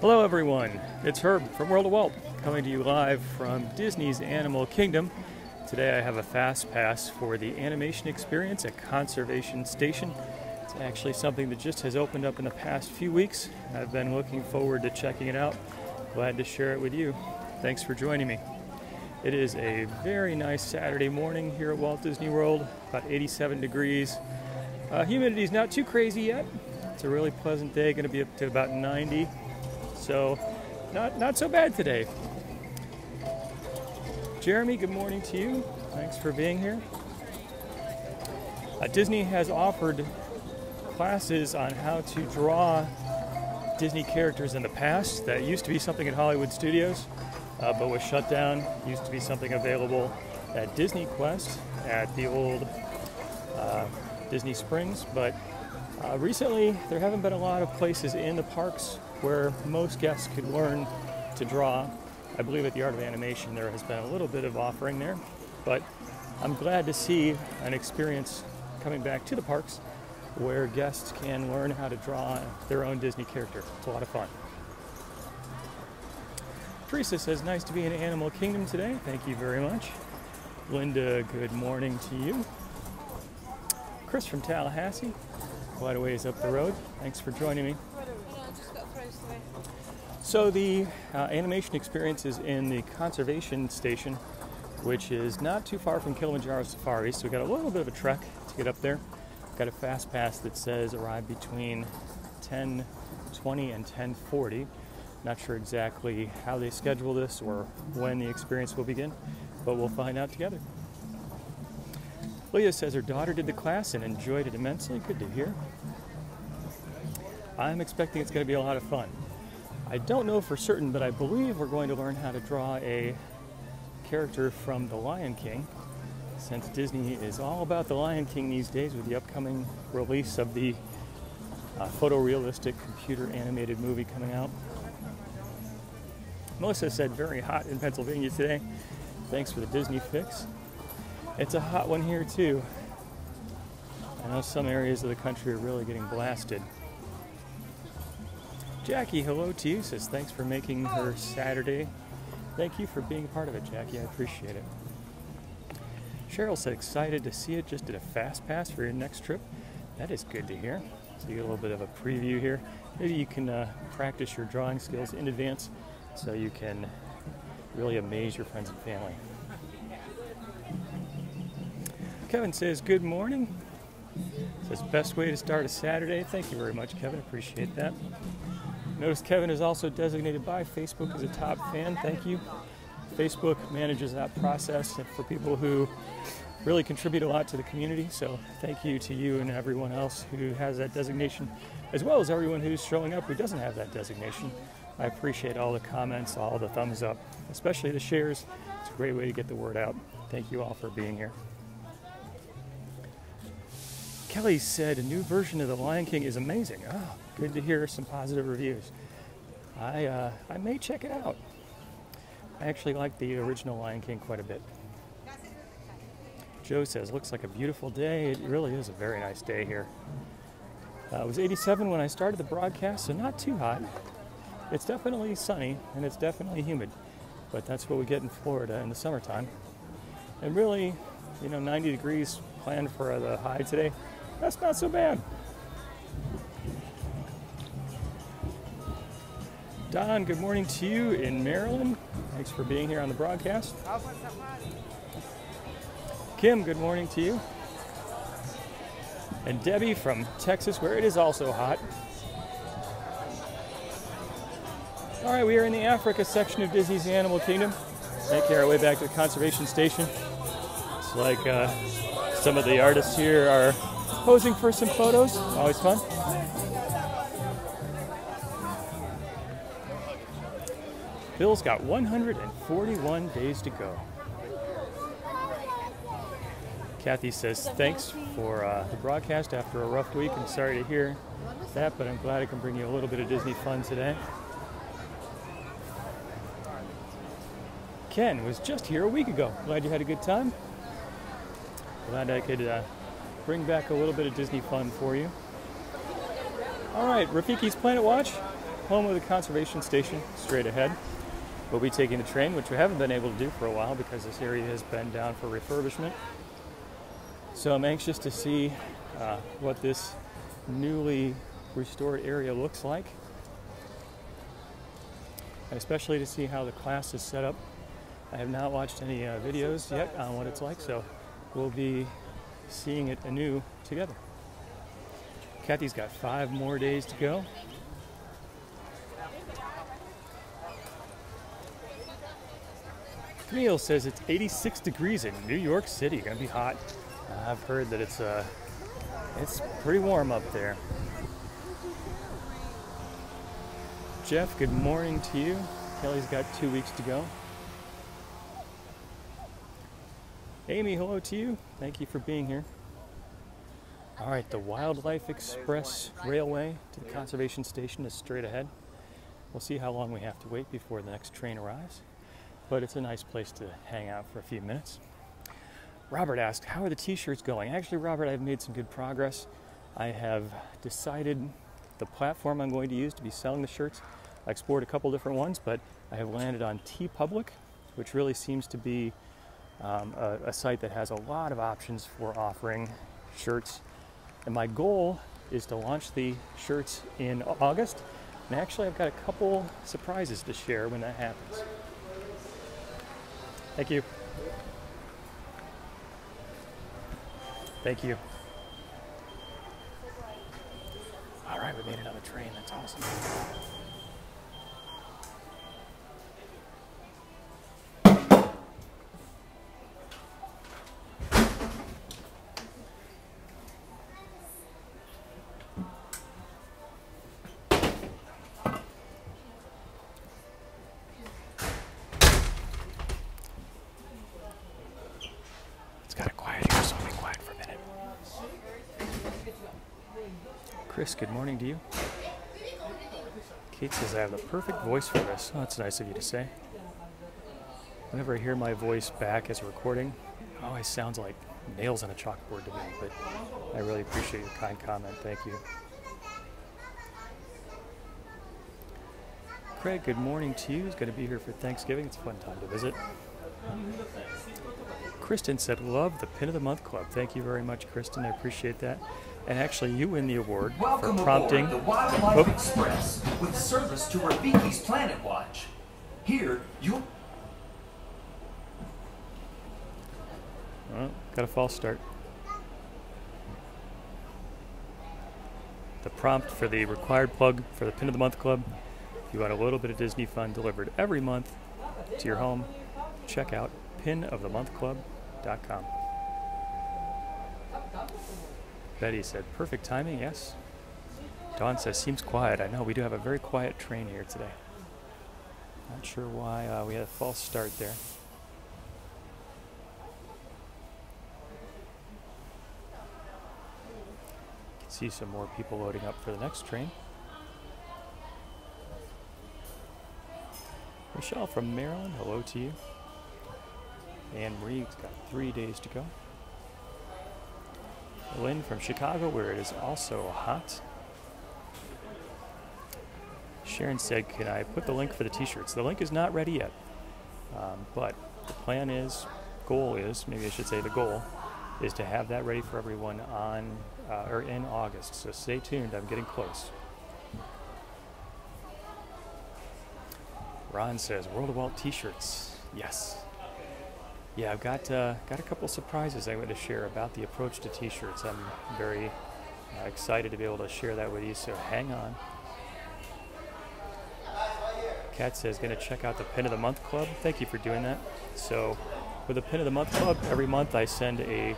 Hello everyone, it's Herb from World of Walt, coming to you live from Disney's Animal Kingdom. Today I have a fast pass for the animation experience at Conservation Station. It's actually something that just has opened up in the past few weeks. I've been looking forward to checking it out. Glad to share it with you. Thanks for joining me. It is a very nice Saturday morning here at Walt Disney World, about 87 degrees. Humidity's not too crazy yet. It's a really pleasant day, going to be up to about 90. So, not so bad today. Jeremy, good morning to you. Thanks for being here. Disney has offered classes on how to draw Disney characters in the past. That used to be something at Hollywood Studios, but was shut down. Used to be something available at Disney Quest at the old Disney Springs, but recently there haven't been a lot of places in the parks where most guests could learn to draw. I believe at the Art of Animation there has been a little bit of offering there, but I'm glad to see an experience coming back to the parks where guests can learn how to draw their own Disney character. It's a lot of fun. Teresa says, nice to be in Animal Kingdom today. Thank you very much. Linda, good morning to you. Chris from Tallahassee, quite a ways up the road. Thanks for joining me. So the animation experience is in the Conservation Station, which is not too far from Kilimanjaro Safari, so we got a little bit of a trek to get up there. Got a fast pass that says arrive between 10:20 and 10:40. Not sure exactly how they schedule this or when the experience will begin, but we'll find out together. Leah says her daughter did the class and enjoyed it immensely. Good to hear. I'm expecting it's going to be a lot of fun. I don't know for certain, but I believe we're going to learn how to draw a character from The Lion King, since Disney is all about The Lion King these days with the upcoming release of the photorealistic computer animated movie coming out. Melissa said very hot in Pennsylvania today. Thanks for the Disney fix. It's a hot one here too. I know some areas of the country are really getting blasted. Jackie, hello to you, says thanks for making her Saturday. Thank you for being part of it, Jackie. I appreciate it. Cheryl said excited to see it. Just did a fast pass for your next trip. That is good to hear. So you get a little bit of a preview here. Maybe you can practice your drawing skills in advance so you can really amaze your friends and family. Kevin says good morning. Says best way to start a Saturday. Thank you very much, Kevin. Appreciate that. Notice Kevin is also designated by Facebook as a top fan. Thank you. Facebook manages that process for people who really contribute a lot to the community. So thank you to you and everyone else who has that designation, as well as everyone who's showing up who doesn't have that designation. I appreciate all the comments, all the thumbs up, especially the shares. It's a great way to get the word out. Thank you all for being here. Kelly said a new version of The Lion King is amazing. Oh, good to hear some positive reviews. I may check it out. I actually like the original Lion King quite a bit. Joe says, looks like a beautiful day. It really is a very nice day here. It was 87 when I started the broadcast, so not too hot. It's definitely sunny and it's definitely humid, but that's what we get in Florida in the summertime. And really, 90 degrees planned for the high today. That's not so bad. Don, good morning to you in Maryland. Thanks for being here on the broadcast. Kim, good morning to you. And Debbie from Texas, where it is also hot. All right, we are in the Africa section of Disney's Animal Kingdom. Making our way back to the Conservation Station. It's like some of the artists here are posing for some photos. Always fun. Bill's got 141 days to go. Kathy says, thanks for the broadcast after a rough week. I'm sorry to hear that, but I'm glad I can bring you a little bit of Disney fun today. Ken was just here a week ago. Glad you had a good time. Glad I could bring back a little bit of Disney fun for you. All right, Rafiki's Planet Watch. home of the conservation station, straight ahead. We'll be taking the train, which we haven't been able to do for a while because this area has been down for refurbishment. So I'm anxious to see what this newly restored area looks like, and especially to see how the class is set up. I have not watched any videos yet on what it's like, so we'll be seeing it anew together. Kathy's got 5 more days to go. Camille says it's 86 degrees in New York City. Gonna be hot. I've heard that it's pretty warm up there. Jeff, good morning to you. Kelly's got 2 weeks to go. Amy, hello to you. Thank you for being here. All right, the Wildlife Express Railway to the conservation station is straight ahead. We'll see how long we have to wait before the next train arrives, but it's a nice place to hang out for a few minutes. Robert asked, how are the t-shirts going? Actually, Robert, I've made some good progress. I have decided the platform I'm going to use to be selling the shirts. I explored a couple different ones, but I have landed on TeePublic, which really seems to be a site that has a lot of options for offering shirts. And my goal is to launch the shirts in August. And actually, I've got a couple surprises to share when that happens. Thank you. Thank you. All right, we made it on the train. That's awesome. Chris, good morning to you. Kate says I have the perfect voice for this. Oh, that's nice of you to say. Whenever I hear my voice back as a recording, it always sounds like nails on a chalkboard to me, but I really appreciate your kind comment. Thank you. Craig, good morning to you. He's going to be here for Thanksgiving. It's a fun time to visit. Kristen said, love the Pin of the Month Club. Thank you very much, Kristen. I appreciate that. And actually, you win the award for prompting the Wildlife Express with service to Rafiki's Planet Watch. Here, you'll... Well, got a false start. The prompt for the required plug for the Pin of the Month Club. If you want a little bit of Disney fun delivered every month to your home, check out pinofthemonthclub.com. Betty said, perfect timing, yes. Dawn says, seems quiet. I know, we do have a very quiet train here today. Not sure why we had a false start there. Can see some more people loading up for the next train. Michelle from Maryland, hello to you. Anne Marie's got 3 days to go. Lynn from Chicago, where it is also hot. Sharon said, can I put the link for the t-shirts? The link is not ready yet, but the plan is, maybe I should say the goal, is to have that ready for everyone on or in August. So stay tuned, I'm getting close. Ron says, World of Walt t-shirts. Yes. Yeah, I've got a couple surprises I want to share about the approach to t-shirts. I'm very excited to be able to share that with you, so hang on. Kat says, going to check out the Pin of the Month Club. Thank you for doing that. So with the Pin of the Month Club, every month I send a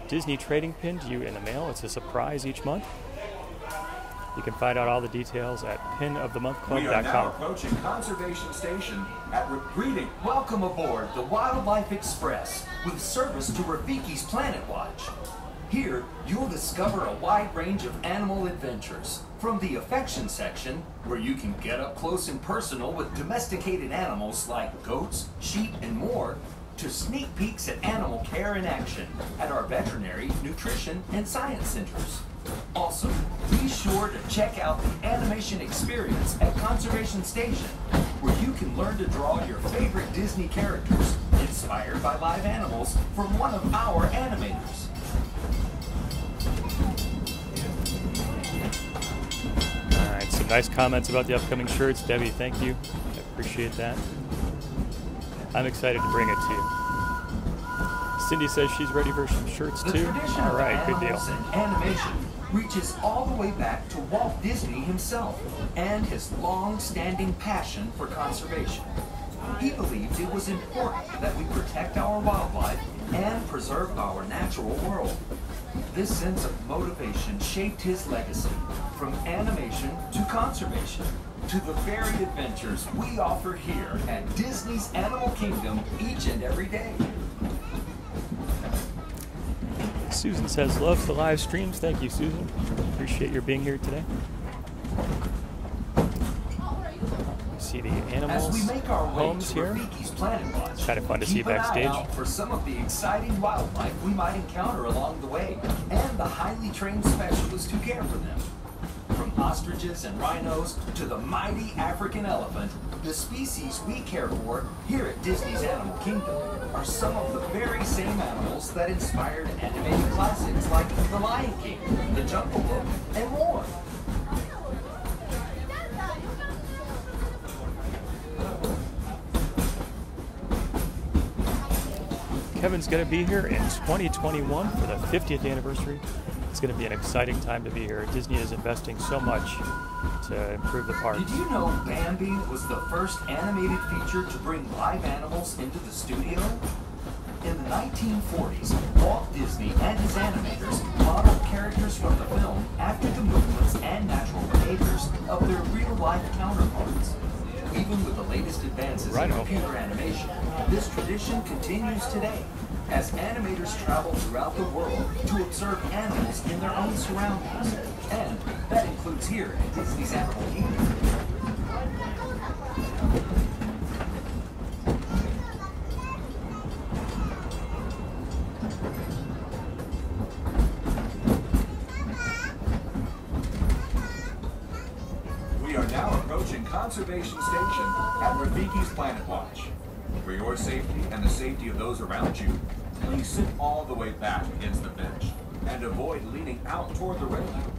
Disney trading pin to you in the mail. It's a surprise each month. You can find out all the details at pinofthemonthclub.com. We are now approaching Conservation Station at Greeting. Welcome aboard the Wildlife Express with service to Rafiki's Planet Watch. Here, you'll discover a wide range of animal adventures. From the affection section, where you can get up close and personal with domesticated animals like goats, sheep, and more, to sneak peeks at animal care in action at our veterinary, nutrition, and science centers. Also, be sure to check out the animation experience at Conservation Station, where you can learn to draw your favorite Disney characters inspired by live animals from one of our animators. All right, some nice comments about the upcoming shirts. Debbie, thank you. I appreciate that. I'm excited to bring it to you. Cindy says she's ready for some shirts too. All right, good deal. And animation reaches all the way back to Walt Disney himself and his long-standing passion for conservation. He believed it was important that we protect our wildlife and preserve our natural world. This sense of motivation shaped his legacy, from animation to conservation, to the varied adventures we offer here at Disney's Animal Kingdom each and every day. Susan says, loves the live streams. Thank you, Susan. Appreciate your being here today. See the animals As we make our way homes to here. Rafiki's Planet Watch, It's kind of fun to see keep an eye backstage. out for some of the exciting wildlife we might encounter along the way, and the highly trained specialists who care for them. From ostriches and rhinos to the mighty African elephant, the species we care for here at Disney's Animal Kingdom are some of the very same animals that inspired animated classics like The Lion King, The Jungle Book, and more. Kevin's going to be here in 2021 for the 50th anniversary. It's going to be an exciting time to be here. Disney is investing so much to improve the park. Did you know Bambi was the first animated feature to bring live animals into the studio? In the 1940s, Walt Disney and his animators modeled characters from the film after the movements and natural behaviors of their real-life counterparts. Even with the latest advances in computer animation, this tradition continues today, as animators travel throughout the world to observe animals in their own surroundings. And that includes here at Disney's Animal Kingdom. We are now approaching Conservation Station at Rafiki's Planet Watch. For your safety and the safety of those around you, please sit all the way back against the bench and avoid leaning out toward the railing.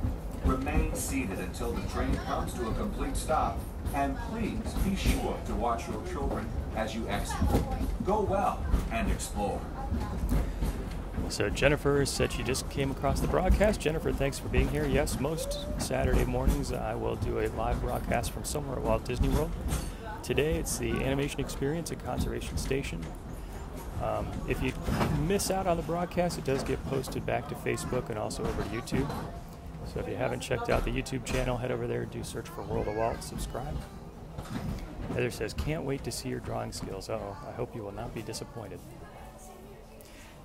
Remain seated until the train comes to a complete stop, and please be sure to watch your children as you exit. Go well and explore. So Jennifer said she just came across the broadcast. Jennifer, thanks for being here. Yes, most Saturday mornings I will do a live broadcast from somewhere at Walt Disney World. Today it's the animation experience at Conservation Station. If you miss out on the broadcast, it does get posted back to Facebook and also over to YouTube. So if you haven't checked out the YouTube channel, head over there, do search for World of Walt, subscribe. Heather says, can't wait to see your drawing skills. Uh-oh, I hope you will not be disappointed.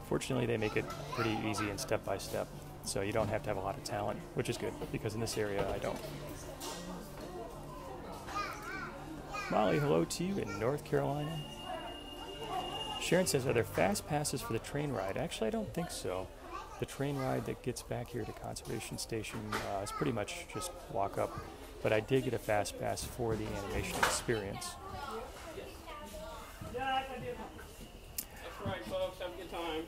Fortunately, they make it pretty easy and step-by-step, so you don't have to have a lot of talent, which is good, because in this area, I don't. Molly, hello to you in North Carolina. Sharon says, are there fast passes for the train ride? Actually, I don't think so. The train ride that gets back here to Conservation Station is pretty much just walk up, but I did get a fast pass for the animation experience. That's right, folks. Have a good time.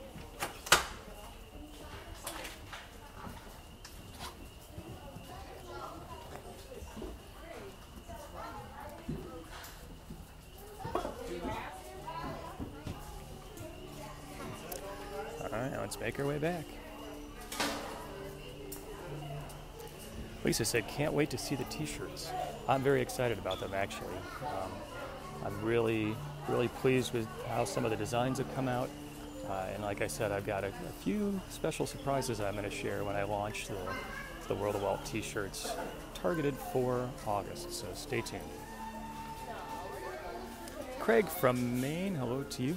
All right, now let's make our way back. Lisa said, can't wait to see the t-shirts. I'm very excited about them, actually. I'm really pleased with how some of the designs have come out. And like I said, I've got a few special surprises I'm going to share when I launch the World of Walt t-shirts, targeted for August, so stay tuned. Craig from Maine, hello to you.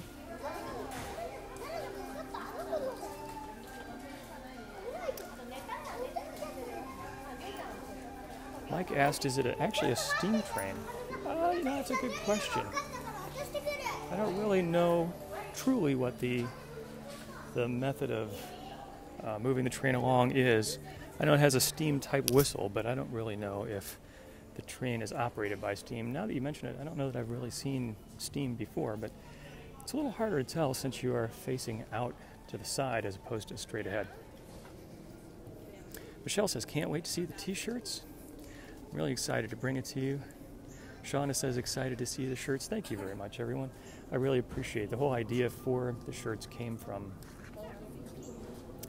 Mike asked, is it actually a steam train? You know, that's a good question. I don't really know truly what the method of moving the train along is. I know it has a steam type whistle, but I don't really know if the train is operated by steam. Now that you mention it, I don't know that I've really seen steam before, but it's a little harder to tell since you are facing out to the side as opposed to straight ahead. Michelle says, can't wait to see the t-shirts. I'm really excited to bring it to you. Shauna says, excited to see the shirts. Thank you very much, everyone. I really appreciate the whole idea for the shirts came from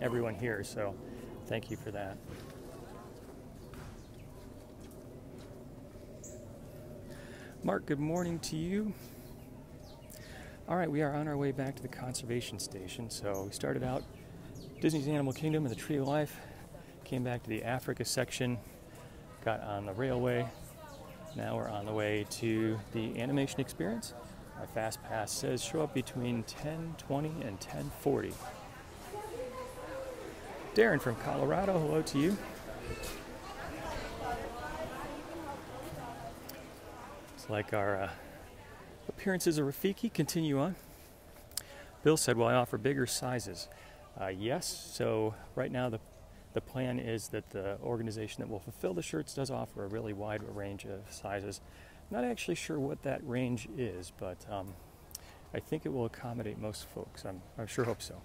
everyone here, so thank you for that. Mark, good morning to you. All right, we are on our way back to the conservation station. So we started out Disney's Animal Kingdom and the Tree of Life, came back to the Africa section, got on the railway. Now we're on the way to the animation experience. My fast pass says show up between 10:20 and 10:40. Darren from Colorado, hello to you. It's like our appearances of Rafiki continue on. Bill said, will I offer bigger sizes? Yes, so right now the plan is that the organization that will fulfill the shirts does offer a really wide range of sizes. Not actually sure what that range is, but I think it will accommodate most folks. I sure hope so.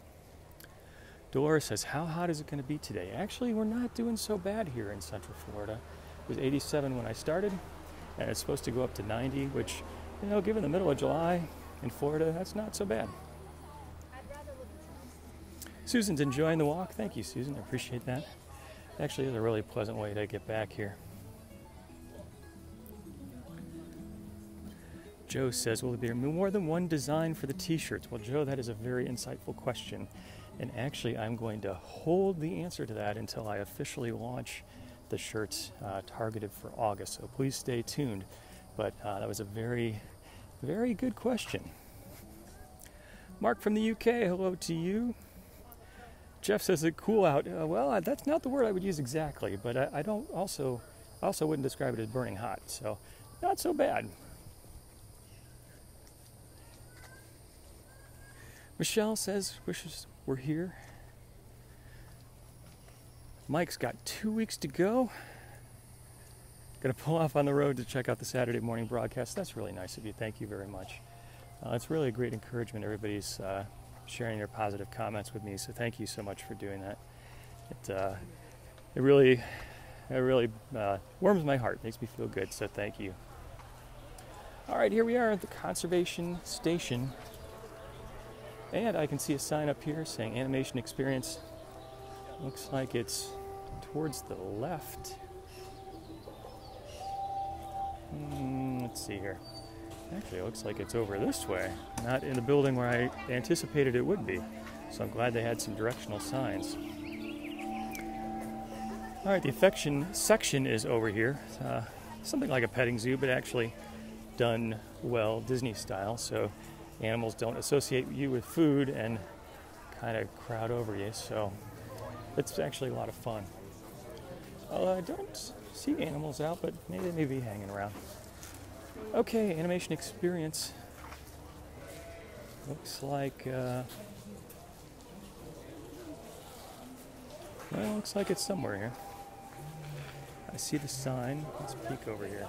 Dolores says, how hot is it going to be today? Actually, we're not doing so bad here in Central Florida. It was 87 when I started, and it's supposed to go up to 90, which, you know, given the middle of July in Florida, that's not so bad. Susan's enjoying the walk. Thank you, Susan. I appreciate that. Actually, it's a really pleasant way to get back here. Joe says, will there be more than one design for the t-shirts? Well, Joe, that is a very insightful question. And actually, I'm going to hold the answer to that until I officially launch the shirts targeted for August. So please stay tuned. But that was a very, very good question. Mark from the UK, hello to you. Jeff says it's cool out. Well, that's not the word I would use exactly, but I don't also wouldn't describe it as burning hot. So not so bad. Michelle says, wishes we're here. Mike's got 2 weeks to go. Gonna pull off on the road to check out the Saturday morning broadcast. That's really nice of you. Thank you very much. It's really a great encouragement. Everybody's sharing their positive comments with me, so thank you so much for doing that. It really warms my heart, makes me feel good, so thank you. All right, here we are at the conservation station, and I can see a sign up here saying animation experience. Looks like it's towards the left. Let's see here. Actually, it looks like it's over this way, not in the building where I anticipated it would be. So I'm glad they had some directional signs. All right, the affection section is over here. Something like a petting zoo, but actually done well, Disney style, so animals don't associate you with food and kind of crowd over you. So it's actually a lot of fun. I don't see animals out, but maybe they may be hanging around. Okay, animation experience. Looks like, well, looks like it's somewhere here. I see the sign. Let's peek over here.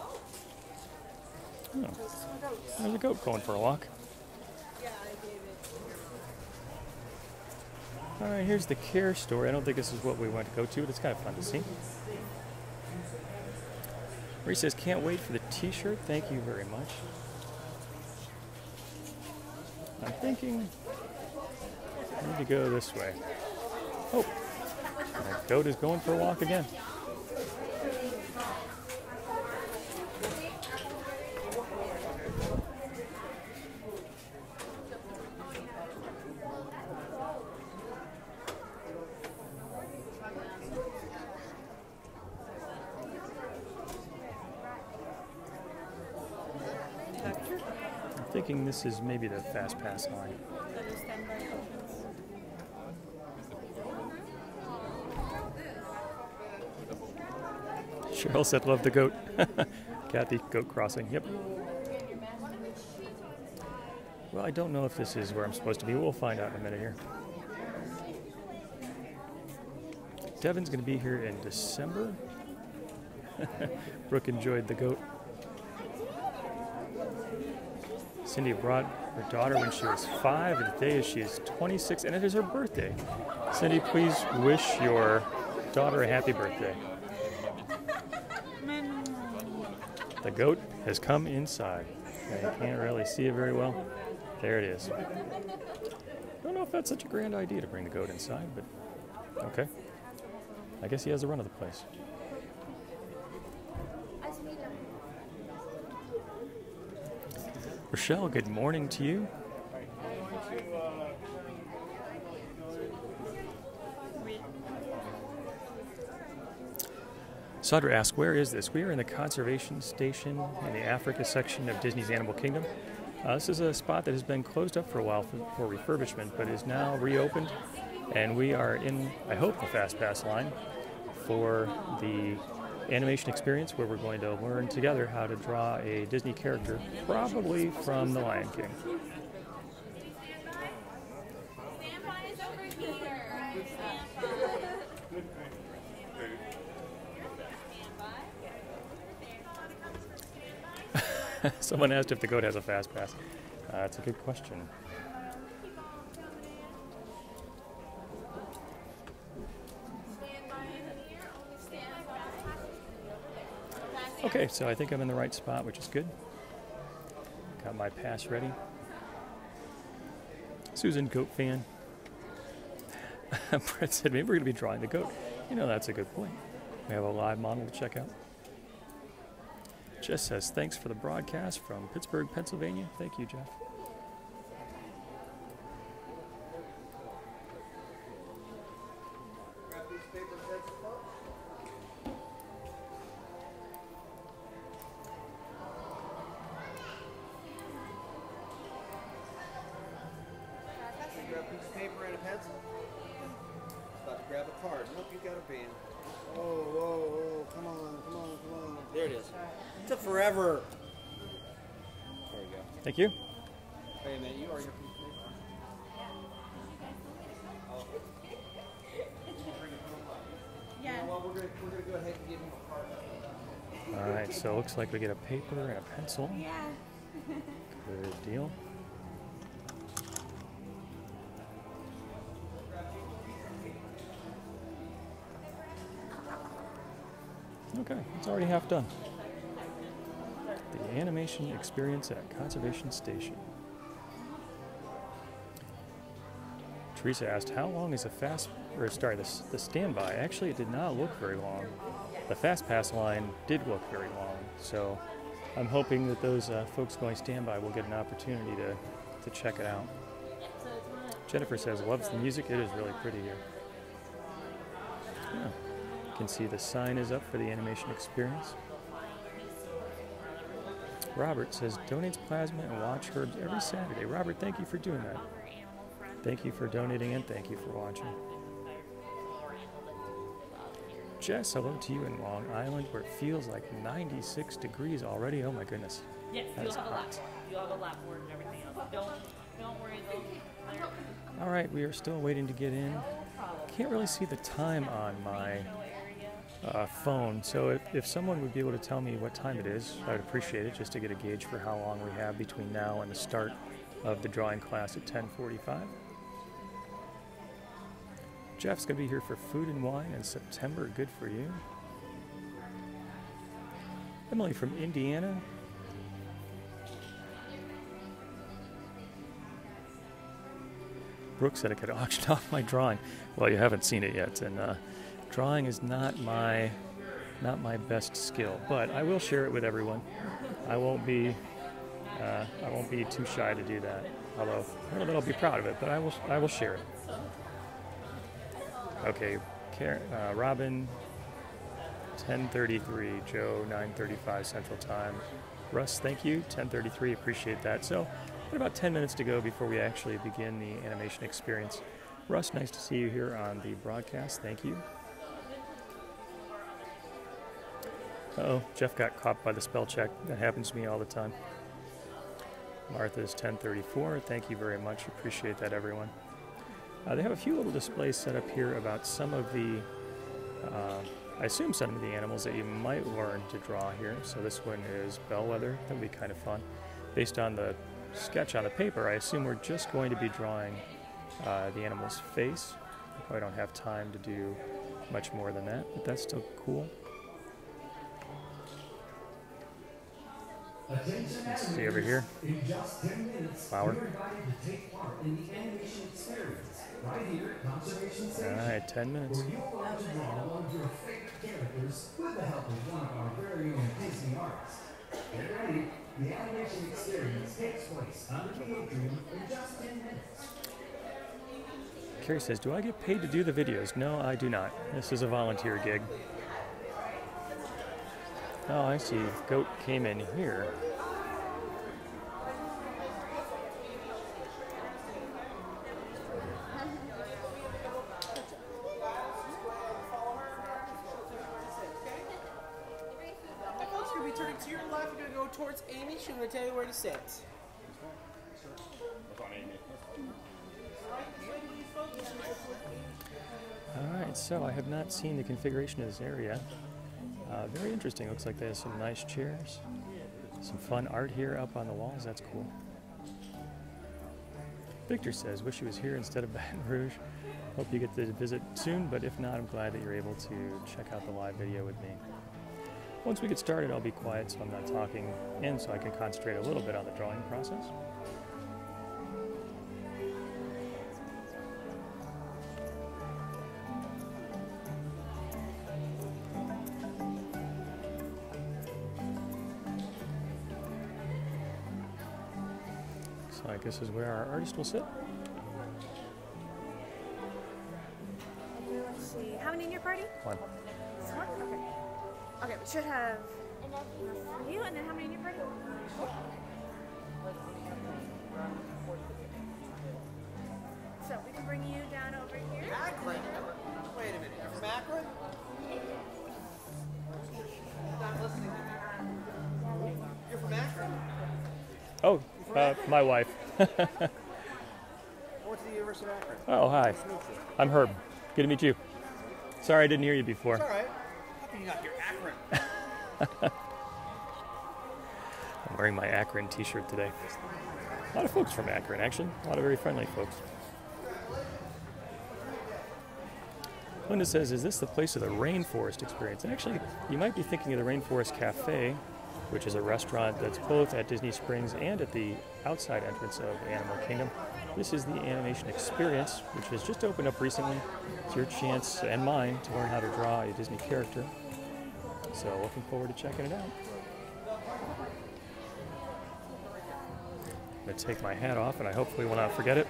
Oh, there's a goat going for a walk. All right, here's the care story. I don't think this is what we want to go to, but it's kind of fun to see. Marie says, can't wait for the t-shirt. Thank you very much. I'm thinking I need to go this way. Oh, that goat is going for a walk again. Thinking this is maybe the fast pass line. Cheryl said, love the goat. Kathy, goat crossing, yep. Well, I don't know if this is where I'm supposed to be. We'll find out in a minute here. Devin's going to be here in December. Brooke enjoyed the goat. Cindy brought her daughter when she was 5, and today she is 26, and it is her birthday. Cindy, please wish your daughter a happy birthday. The goat has come inside. You can't really see it very well. There it is. I don't know if that's such a grand idea to bring the goat inside, but okay. I guess he has the run of the place. Rochelle, good morning to you. Sadra asks, where is this? We are in the conservation station in the Africa section of Disney's Animal Kingdom. This is a spot that has been closed up for a while for refurbishment, but is now reopened, and we are in, I hope, the Fast Pass line for the animation experience, where we're going to learn together how to draw a Disney character, probably from The Lion King. Someone asked if the goat has a fast pass. That's a good question. Okay, so I think I'm in the right spot, which is good. Got my pass ready. Susan, goat fan. Brett said maybe we're going to be drawing the goat. You know, that's a good point. We have a live model to check out. Jess says, thanks for the broadcast from Pittsburgh, Pennsylvania. Thank you, Jeff. Grab a piece of paper and a pencil. About to grab a card. Nope, you got a pen. Oh, whoa, whoa, come on. There it is. It took forever. There you go. Thank you. Wait a minute, you are your piece of paper. Yeah. Well, we're gonna go ahead and give him a card. All right, so it looks like we get a paper and a pencil. Yeah. Good deal. Okay, it's already half done. The animation experience at Conservation Station. Teresa asked, how long is the standby? Actually, it did not look very long. The Fast Pass line did look very long, so I'm hoping that those folks going standby will get an opportunity to check it out. Jennifer says, loves the music. It is really pretty here. Yeah. You can see the sign is up for the animation experience. Robert says, donates plasma and watch herbs every Saturday. Robert, thank you for doing that. Thank you for donating and thank you for watching. Jess, hello to you in Long Island, where it feels like 96 degrees already. Oh my goodness. Yes, That is hot. You'll have a lap board and everything else. Don't worry though. All right, we are still waiting to get in. Can't really see the time on my phone, so if someone would be able to tell me what time it is, I would appreciate it, just to get a gauge for how long we have between now and the start of the drawing class at 10:45. Jeff's going to be here for Food and Wine in September. Good for you. Emily from Indiana. Brooke said I could auction off my drawing. Well, you haven't seen it yet, and drawing is not my best skill, but I will share it with everyone. I won't be too shy to do that. Although I don't know that I'll be proud of it, but I will share it. Okay, Robin, 10:33. Joe, 9:35 Central Time. Russ, thank you. 10:33. Appreciate that. So, about 10 minutes to go before we actually begin the animation experience. Russ, nice to see you here on the broadcast. Thank you. Uh-oh, Jeff got caught by the spell check. That happens to me all the time. Martha's 1034. Thank you very much. Appreciate that, everyone. They have a few little displays set up here about some of the, I assume some of the animals that you might learn to draw here. So this one is Bellwether. That would be kind of fun. Based on the sketch on the paper, I assume we're just going to be drawing the animal's face. I probably don't have time to do much more than that, but that's still cool. Let's see over here. Flower. Alright, 10 minutes. Get ready. The animation experience takes place under the atrium in just 10 minutes. Carrie says, do I get paid to do the videos? No, I do not. This is a volunteer gig. Oh, I see. Goat came in here. To your left, you're going to go towards Amy. She's going to tell you where to sit. Alright, so I have not seen the configuration of this area. Very interesting. Looks like they have some nice chairs. Some fun art here up on the walls. That's cool. Victor says, wish he was here instead of Baton Rouge. Hope you get to visit soon, but if not, I'm glad that you're able to check out the live video with me. Once we get started, I'll be quiet so I'm not talking in, so I can concentrate a little bit on the drawing process. So I guess is where our artist will sit. Let's see. How many in your party? One. One? Okay. Okay, we should have enough for you, and then how many in your party? So we can bring you down over here. Akron? Wait a minute, you're from Akron? Not listening to me. You're from Akron? Oh, my wife. I went to the University of Akron. Oh, hi. I'm Herb. Good to meet you. Sorry I didn't hear you before. It's all right. How can you not hear Akron? I'm wearing my Akron t-shirt today. A lot of folks from Akron, actually. A lot of very friendly folks. Linda says, is this the place of the Rainforest experience? Actually, you might be thinking of the Rainforest Cafe, which is a restaurant that's both at Disney Springs and at the outside entrance of Animal Kingdom. This is the Animation Experience, which has just opened up recently. It's your chance and mine to learn how to draw a Disney character. So looking forward to checking it out. I'm going to take my hat off and I hopefully will not forget it.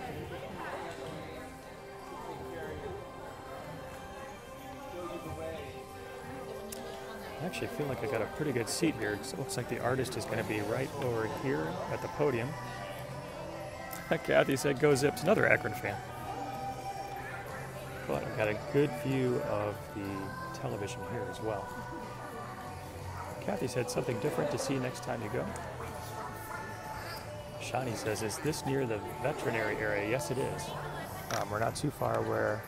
I actually feel like I got a pretty good seat here because it looks like the artist is going to be right over here at the podium. Kathy said, go Zips, another Akron fan. But I've got a good view of the television here as well. Kathy said, something different to see next time you go. Shani says, is this near the veterinary area? Yes, it is. We're not too far where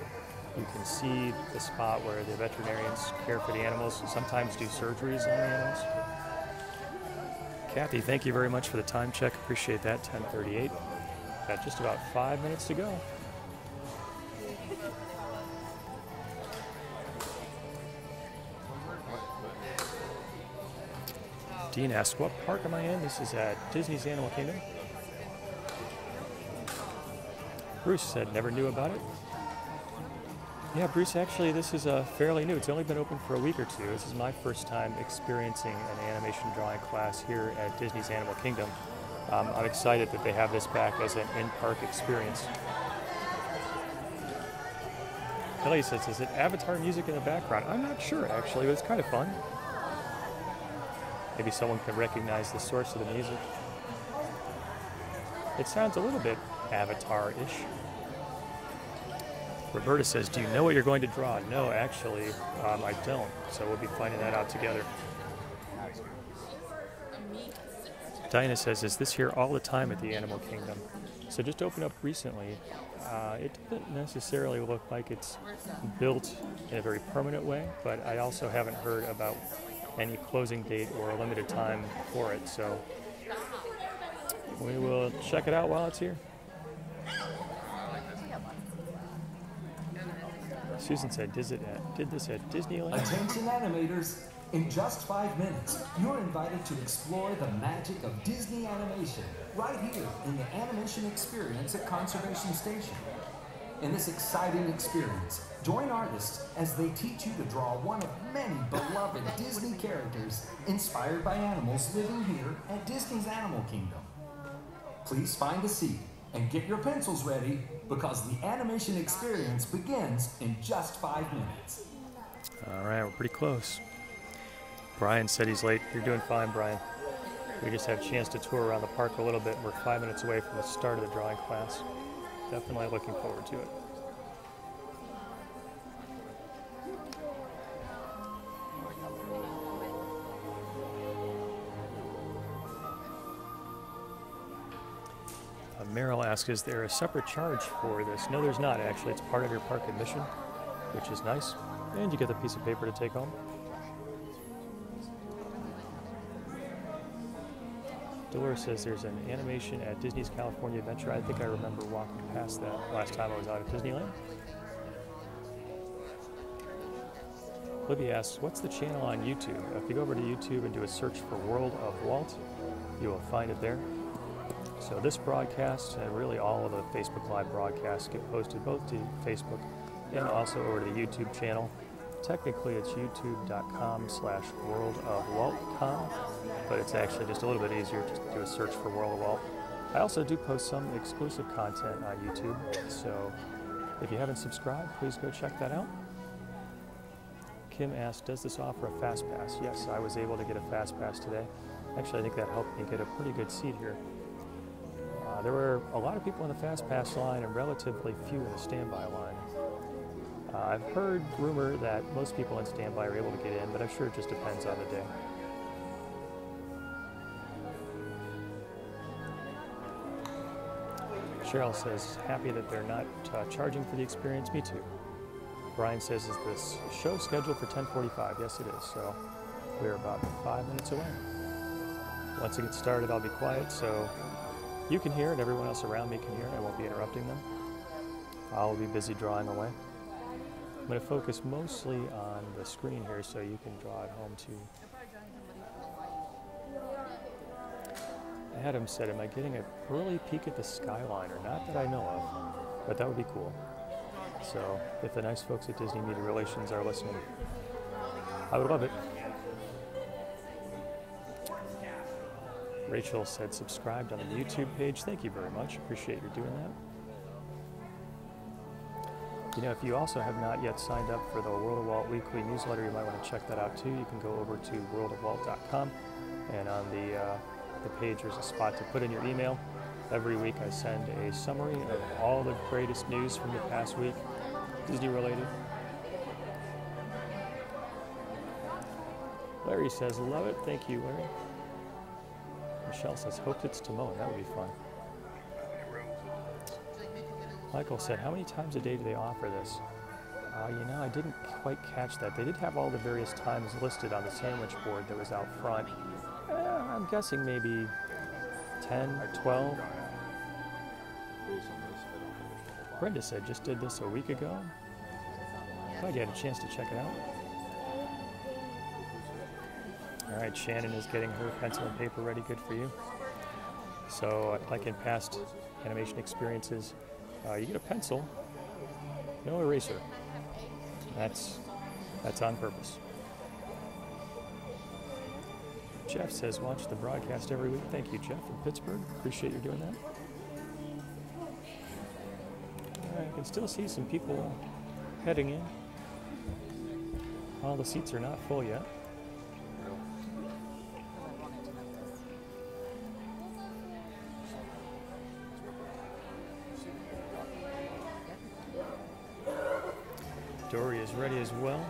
you can see the spot where the veterinarians care for the animals and sometimes do surgeries on the animals. Kathy, thank you very much for the time check. Appreciate that, 10:38. Got just about 5 minutes to go. Dean asks, what park am I in? This is at Disney's Animal Kingdom. Bruce said, never knew about it. Yeah, Bruce, actually, this is fairly new. It's only been open for a week or two. This is my first time experiencing an animation drawing class here at Disney's Animal Kingdom. I'm excited that they have this back as an in-park experience. Kelly says, is it Avatar music in the background? I'm not sure, actually, but it's kind of fun. Maybe someone can recognize the source of the music. It sounds a little bit Avatar-ish. Roberta says, do you know what you're going to draw? No, actually, I don't. So we'll be finding that out together. Dinah says, is this here all the time at the Animal Kingdom? So just opened up recently. It doesn't necessarily look like it's built in a very permanent way, but I also haven't heard about any closing date or a limited time for it, so we will check it out while it's here. Susan said, did this at Disneyland? Attention animators, in just 5 minutes, you're invited to explore the magic of Disney animation right here in the Animation Experience at Conservation Station. In this exciting experience, join artists as they teach you to draw one of many beloved Disney characters inspired by animals living here at Disney's Animal Kingdom. Please find a seat and get your pencils ready because the animation experience begins in just 5 minutes. All right, we're pretty close. Brian said he's late. You're doing fine, Brian. We just had a chance to tour around the park a little bit. We're 5 minutes away from the start of the drawing class. Definitely looking forward to it. Meryl asks, is there a separate charge for this? No, there's not, actually. It's part of your park admission, which is nice. And you get the piece of paper to take home. Dolores says there's an animation at Disney's California Adventure. I think I remember walking past that last time I was out at Disneyland. Libby asks, what's the channel on YouTube? If you go over to YouTube and do a search for World of Walt, you will find it there. So this broadcast and really all of the Facebook Live broadcasts get posted both to Facebook and also over to the YouTube channel. Technically it's youtube.com/worldofwalt.com, but it's actually just a little bit easier to do a search for World of Walt. I also do post some exclusive content on YouTube, so if you haven't subscribed, please go check that out. Kim asked, does this offer a fast pass? Yes, I was able to get a fast pass today. Actually, I think that helped me get a pretty good seat here. There were a lot of people in the fast pass line and relatively few in the standby line. I've heard rumor that most people in standby are able to get in, but I'm sure it just depends on the day. Cheryl says, happy that they're not charging for the experience. Me too. Brian says, is this show scheduled for 10:45? Yes, it is. So we're about 5 minutes away. Once it gets started, I'll be quiet, so you can hear it, everyone else around me can hear it. I won't be interrupting them. I'll be busy drawing away. I'm going to focus mostly on the screen here so you can draw at home too. Adam said, am I getting an early peek at the Skyliner? Not that I know of, but that would be cool. So if the nice folks at Disney Media Relations are listening, I would love it. Rachel said subscribed on the YouTube page. Thank you very much. Appreciate you doing that. You know, if you also have not yet signed up for the World of Walt weekly newsletter, you might want to check that out too. You can go over to worldofwalt.com, and on the page there's a spot to put in your email. Every week I send a summary of all the greatest news from the past week, Disney related. Larry says, love it. Thank you, Larry. Michelle says, hope it's Timon. That would be fun. Michael said, how many times a day do they offer this? You know, I didn't quite catch that. They did have all the various times listed on the sandwich board that was out front. I'm guessing maybe 10 or 12. Brenda said, just did this a week ago. Glad you had a chance to check it out. All right, Shannon is getting her pencil and paper ready. Good for you. So, like in past animation experiences, you get a pencil, no eraser. That's on purpose. Jeff says, watch the broadcast every week. Thank you, Jeff, from Pittsburgh. Appreciate you doing that. I can still see some people heading in. All the seats are not full yet. Dory is ready as well.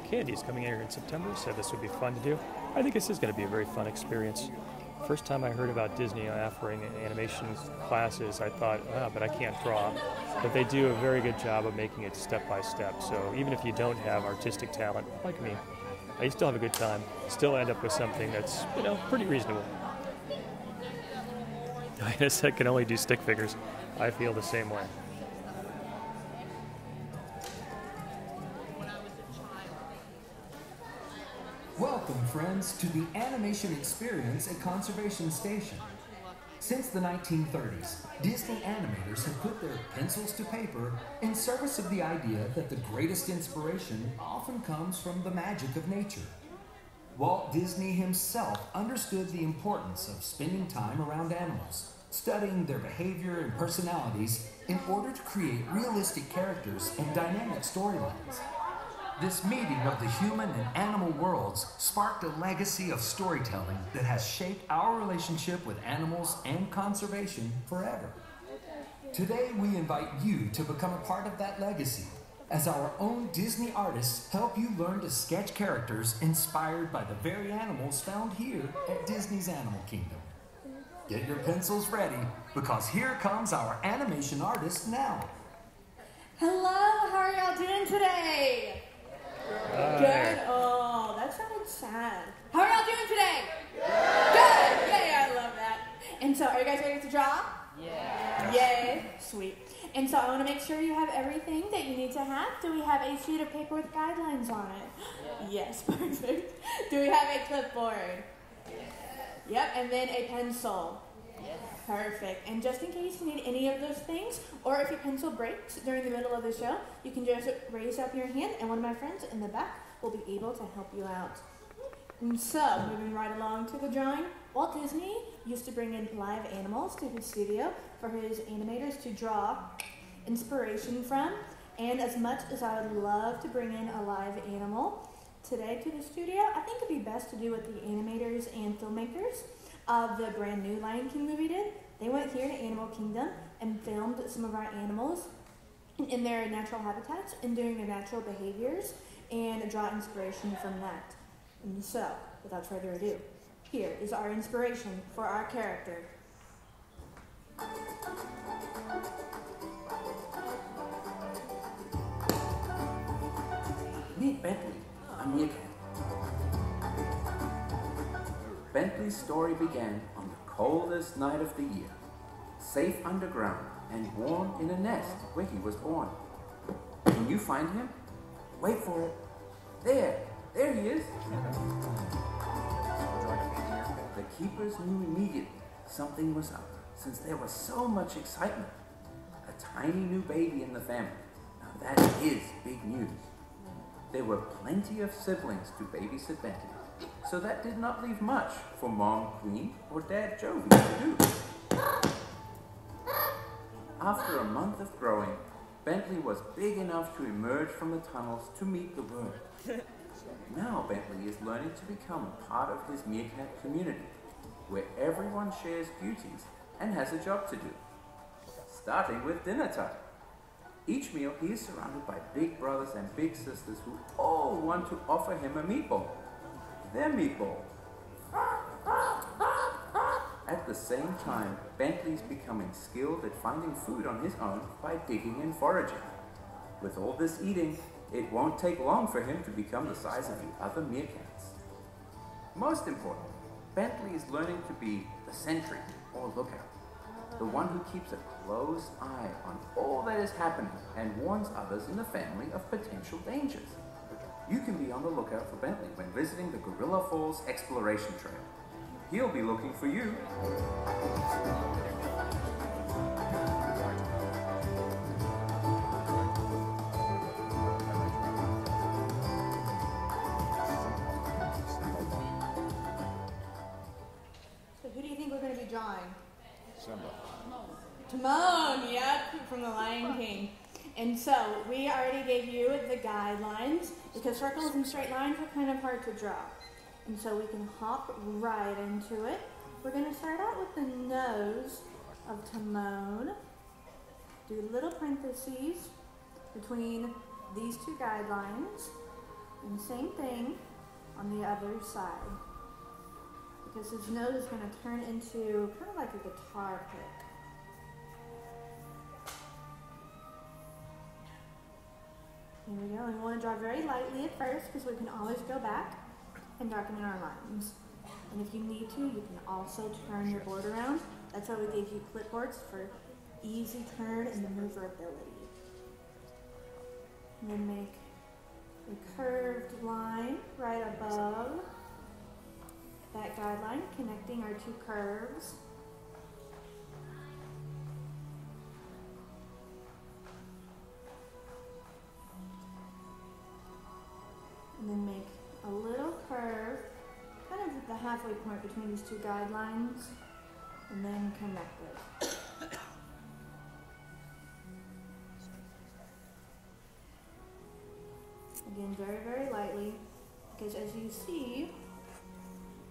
Candy's coming in here in September, said this would be fun to do. I think this is going to be a very fun experience. First time I heard about Disney offering animation classes, I thought, but I can't draw. But they do a very good job of making it step by step. So even if you don't have artistic talent, like me, you still have a good time. Still end up with something that's, pretty reasonable. I guess I can only do stick figures. I feel the same way. Welcome, friends, to the animation experience at Conservation Station. Since the 1930s, Disney animators have put their pencils to paper in service of the idea that the greatest inspiration often comes from the magic of nature. Walt Disney himself understood the importance of spending time around animals, studying their behavior and personalities in order to create realistic characters and dynamic storylines. This meeting of the human and animal worlds sparked a legacy of storytelling that has shaped our relationship with animals and conservation forever. Today, we invite you to become a part of that legacy as our own Disney artists help you learn to sketch characters inspired by the very animals found here at Disney's Animal Kingdom. Get your pencils ready, because here comes our animation artist now. Hello, how are y'all doing today? Good. Oh, that sounded sad. How are y'all doing today? Good. Yay, I love that. And so, are you guys ready to draw? Yeah. Yay. Sweet. And so, I want to make sure you have everything that you need to have. Do we have a sheet of paper with guidelines on it? Yes, perfect. Do we have a clipboard? Yep, and then a pencil. Perfect. And just in case you need any of those things, or if your pencil breaks during the middle of the show, you can just raise up your hand, and one of my friends in the back will be able to help you out. And so, moving right along to the drawing, Walt Disney used to bring in live animals to his studio for his animators to draw inspiration from. And as much as I would love to bring in a live animal today to the studio, I think it'd be best to do what the animators and filmmakers of the brand new Lion King movie did. They went here to Animal Kingdom and filmed some of our animals in their natural habitats and doing their natural behaviors and draw inspiration from that. And so, without further ado, here is our inspiration for our character. Meet Bentley, a meerkat. Bentley's story began on the coldest night of the year, safe underground and warm in a nest where he was born. Can you find him? Wait for it. There he is. The keepers knew immediately something was up, since there was so much excitement. A tiny new baby in the family. Now that is big news. There were plenty of siblings to babysit Bentley, so that did not leave much for Mom Queen or Dad Jovi to do. After a month of growing, Bentley was big enough to emerge from the tunnels to meet the world. Now Bentley is learning to become a part of his meerkat community, where everyone shares duties and has a job to do. Starting with dinner time. Each meal he is surrounded by big brothers and big sisters who all want to offer him a meatball. Their meatball. At the same time, Bentley's becoming skilled at finding food on his own by digging and foraging. With all this eating, it won't take long for him to become the size of the other meerkats. Most important, Bentley is learning to be the sentry or lookout, the one who keeps a close eye on all that is happening and warns others in the family of potential dangers. You can be on the lookout for Bentley when visiting the Gorilla Falls Exploration Trail. He'll be looking for you. So who do you think we're going to be drawing? Timon, yep, from the Lion King. And so, we already gave you the guidelines, because circles and straight lines are kind of hard to draw. And so we can hop right into it. We're going to start out with the nose of Timon. Do little parentheses between these two guidelines. And same thing on the other side. Because his nose is going to turn into kind of like a guitar pick. Here we go. And we want to draw very lightly at first because we can always go back and darken in our lines. And if you need to, you can also turn your board around. That's why we gave you clipboards for easy turn and maneuverability. And then make a curved line right above that guideline, connecting our two curves. And then make a little curve, kind of at the halfway point between these two guidelines, and then connect it. Again, very, very lightly, because as you see,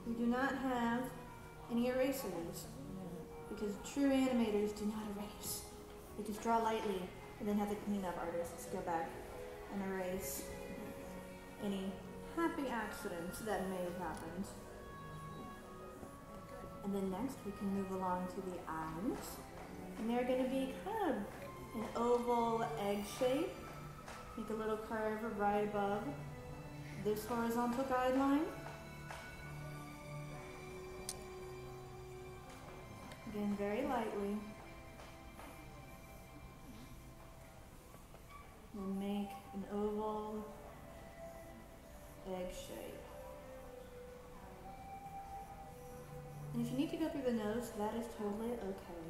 we do not have any erasers, because true animators do not erase. They just draw lightly and then have the cleanup artists go back and erase any happy accidents that may have happened. And then next we can move along to the eyes. And they're going to be kind of an oval egg shape. Make a little curve right above this horizontal guideline. Again, very lightly. And make an oval egg shape. And if you need to go through the nose, that is totally okay.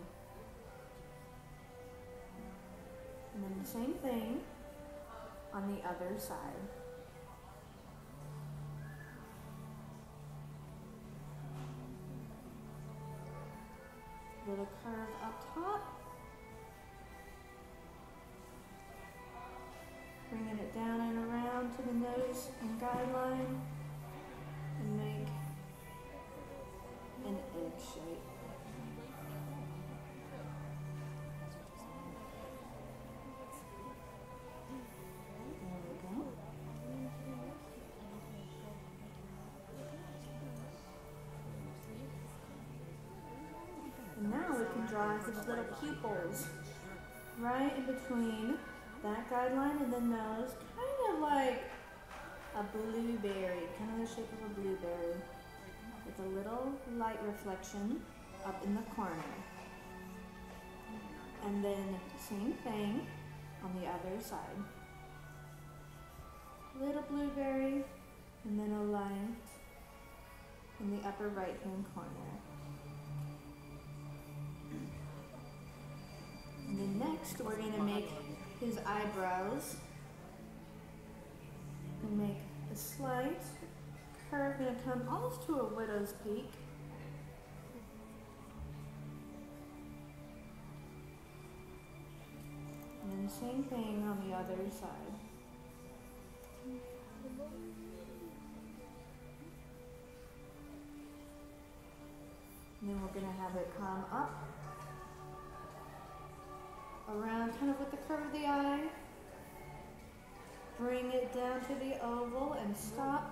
And then the same thing on the other side. Little curve up top. Bringing it down and around to the nose and guideline, and make an egg shape. There we go. And now we can draw his little pupils right in between that guideline and the nose, kind of like a blueberry, kind of the shape of a blueberry, with a little light reflection up in the corner. And then same thing on the other side. Little blueberry, and then a light in the upper right hand corner. And then next we're going to make his eyebrows, and make a slight curve, going to come almost to a widow's peak. And then same thing on the other side. And then we're going to have it come up around kind of with the curve of the eye, bring it down to the oval and stop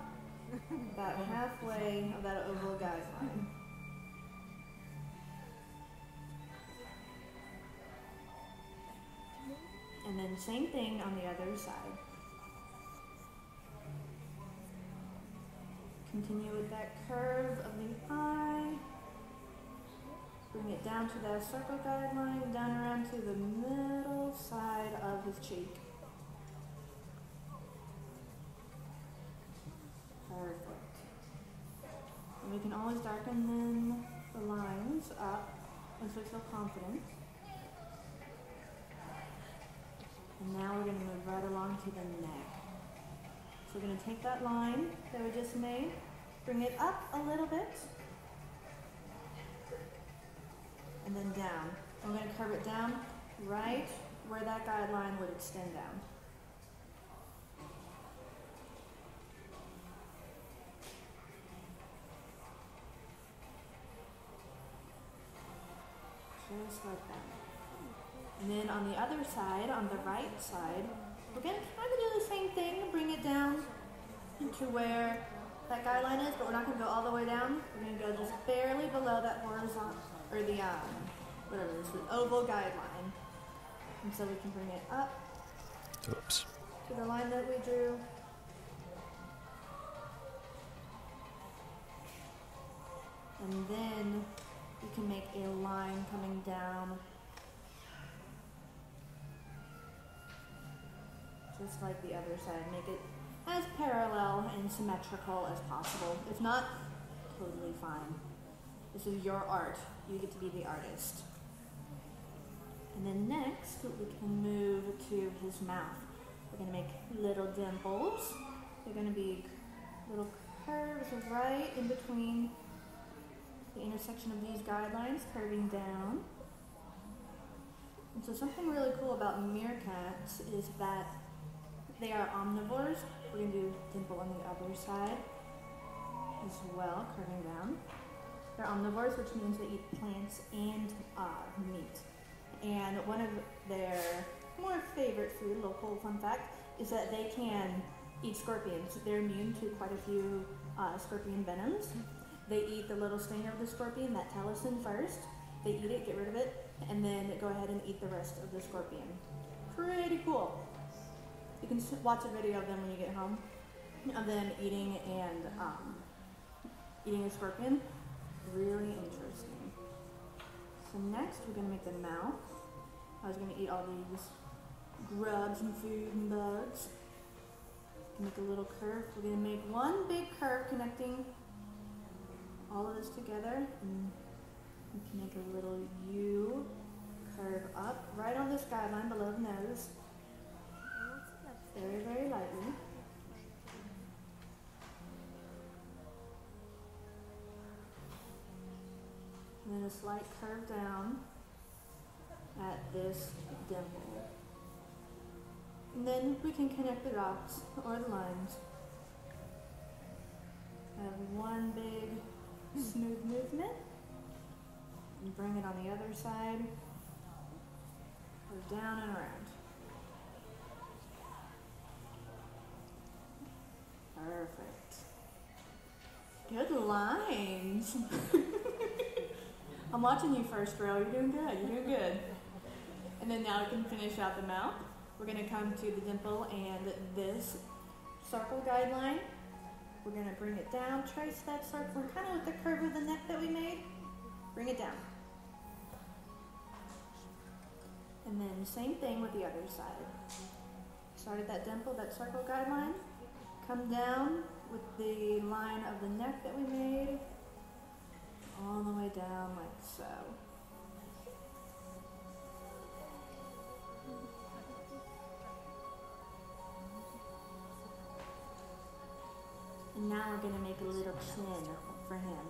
about halfway of that oval guideline. And then same thing on the other side. Continue with that curve of the eye. Bring it down to that circle guideline, down around to the middle side of his cheek. Perfect. And we can always darken then the lines up once we feel confident. And now we're going to move right along to the neck. So we're going to take that line that we just made, bring it up a little bit, and then down. We're going to curve it down right where that guideline would extend down. Just like that. And then on the other side, on the right side, we're going to kind of do the same thing, bring it down to where that guideline is, but we're not going to go all the way down. We're going to go just barely below that horizontal, or the, whatever it is, the oval guideline. And so we can bring it up Oops. to the line that we drew. And then we can make a line coming down just like the other side. Make it as parallel and symmetrical as possible. If not, totally fine. This is your art. You get to be the artist. And then next, we can move to his mouth. We're going to make little dimples. They're going to be little curves right in between the intersection of these guidelines, curving down. And so something really cool about meerkats is that they are omnivores. We're going to do dimple on the other side as well, curving down. They're omnivores, which means they eat plants and meat. And one of their more favorite food, local fun fact, is that they can eat scorpions. They're immune to quite a few scorpion venoms. They eat the little stinger of the scorpion, that talison first. They eat it, get rid of it, and then go ahead and eat the rest of the scorpion. Pretty cool. You can watch a video of them when you get home, of them eating and eating a scorpion. Really interesting. So next we're going to make the mouth. I was going to eat all these grubs and food and bugs. Make a little curve. We're going to make one big curve connecting all of this together, and we can make a little U curve up right on this guideline below the nose. Very, very lightly. And then a slight curve down at this dimple. And then we can connect the dots or the lines. Have one big smooth movement. And bring it on the other side. Go down and around. Perfect. Good lines. I'm watching you first, girl. You're doing good. You're doing good. And then now we can finish out the mouth. We're going to come to the dimple and this circle guideline. We're going to bring it down, trace that circle, and kind of with the curve of the neck that we made, bring it down. And then same thing with the other side. Start at that dimple, that circle guideline. Come down with the line of the neck that we made, all the way down like so. And now we're going to make a little chin for him.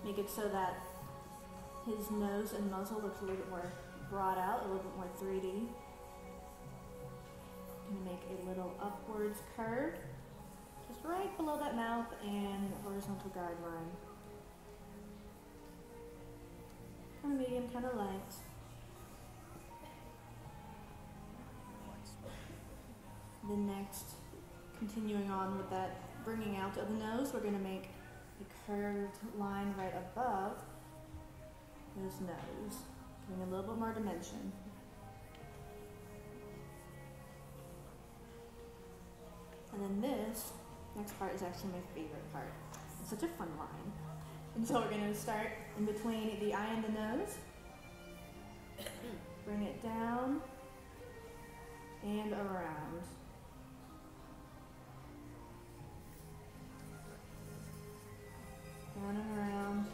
Make it so that his nose and muzzle looks a little bit more brought out, a little bit more 3D. Going to make a little upwards curve, just right below that mouth and horizontal guideline. Kind of medium, kind of light. Then next, continuing on with that bringing out of the nose, we're going to make a curved line right above his nose, giving a little bit more dimension. And then this next part is actually my favorite part. It's such a fun line. And so we're going to start in between the eye and the nose. Bring it down and around. Down and around.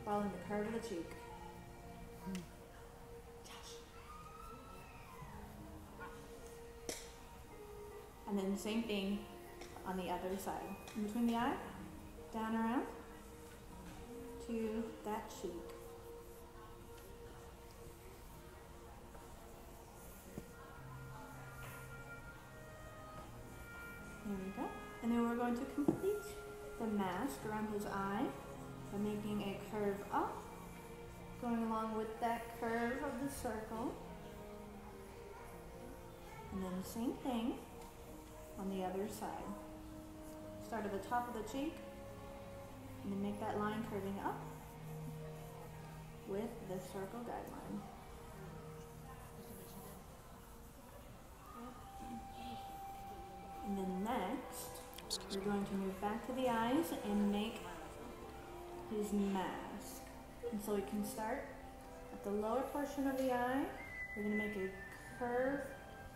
Following the curve of the cheek. And then same thing on the other side. In between the eye, down around to that cheek. There we go. And then we're going to complete the mask around his eye by making a curve up, going along with that curve of the circle. And then same thing. on the other side. Start at the top of the cheek, and then make that line curving up with this circle guideline. And then next, we're going to move back to the eyes and make his mask. And so we can start at the lower portion of the eye. We're going to make a curve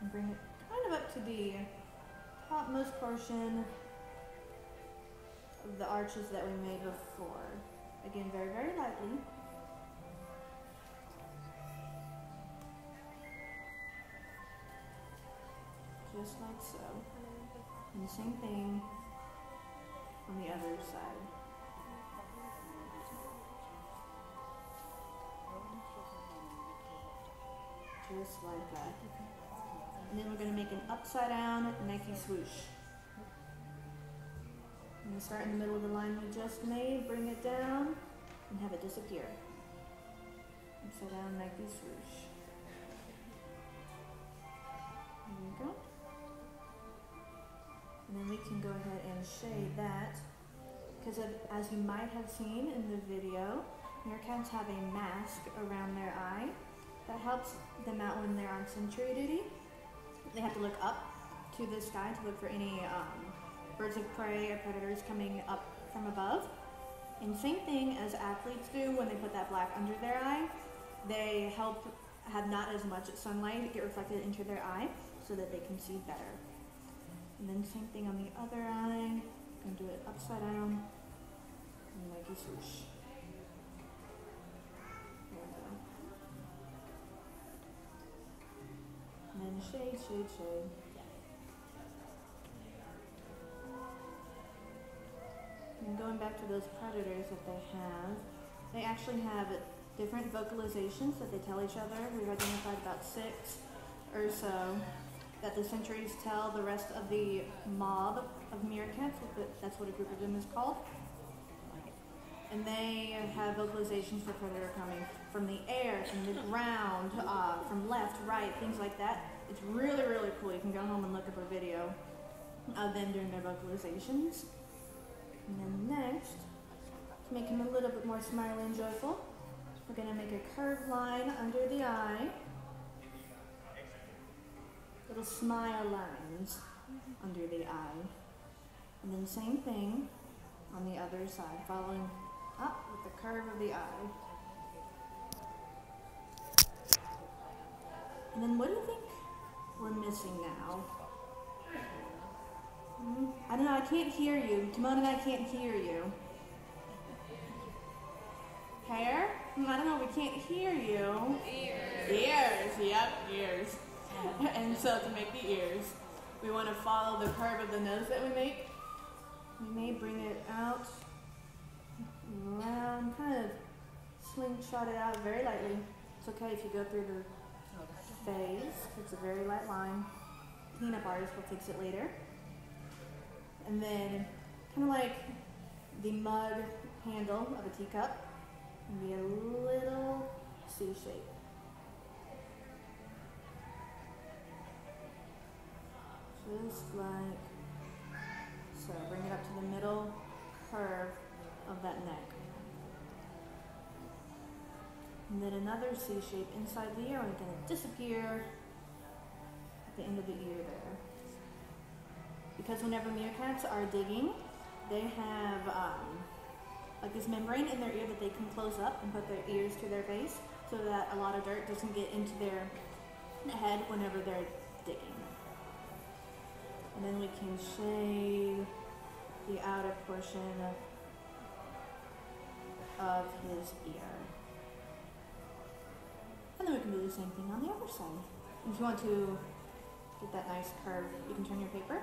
and bring it kind of up to the topmost portion of the arches that we made before. Again, very, very lightly. Just like so. And the same thing on the other side. Just like that. And then we're going to make an upside down Nike swoosh. I'm going to start in the middle of the line we just made, bring it down, and have it disappear. Upside down Nike swoosh. There we go. And then we can go ahead and shade that, because as you might have seen in the video, meerkats have a mask around their eye that helps them out when they're on sentry duty. They have to look up to the sky to look for any birds of prey or predators coming up from above. And same thing as athletes do when they put that black under their eye. They help have not as much sunlight get reflected into their eye so that they can see better. And then same thing on the other eye. Gonna do it upside down and Nike swoosh. There we go. And then shade, shade, shade. And going back to those predators that they actually have different vocalizations that they tell each other. We've identified about 6 or so that the sentries tell the rest of the mob of meerkats. That's what a group of them is called. And they have vocalizations for predator coming from the air, from the ground, from left, right, things like that. It's really, really cool. You can go home and look up a video of them doing their vocalizations. And then next, to make him a little bit more smiley and joyful, we're going to make a curved line under the eye. Little smile lines under the eye. And then same thing on the other side, following up with the curve of the eye. And then what do you think we're missing now? I don't know, I can't hear you. Timon and I can't hear you. Hair? I don't know, we can't hear you. Ears. Ears, yep, ears. And so to make the ears, we want to follow the curve of the nose that we make. We may bring it out, around, kind of slingshot it out very lightly. It's okay if you go through the face. It's a very light line. Cleanup artist will fix it later. And then, kind of like the mug handle of a teacup, and be a little C shape. Just like so. Bring it up to the middle curve of that neck. And then another C shape inside the ear, and it's going to disappear at the end of the ear there. Because whenever meerkats are digging, they have like this membrane in their ear that they can close up and put their ears to their face so that a lot of dirt doesn't get into their head whenever they're digging. And then we can shade the outer portion of his ear. And then we can do the same thing on the other side. If you want to get that nice curve, you can turn your paper.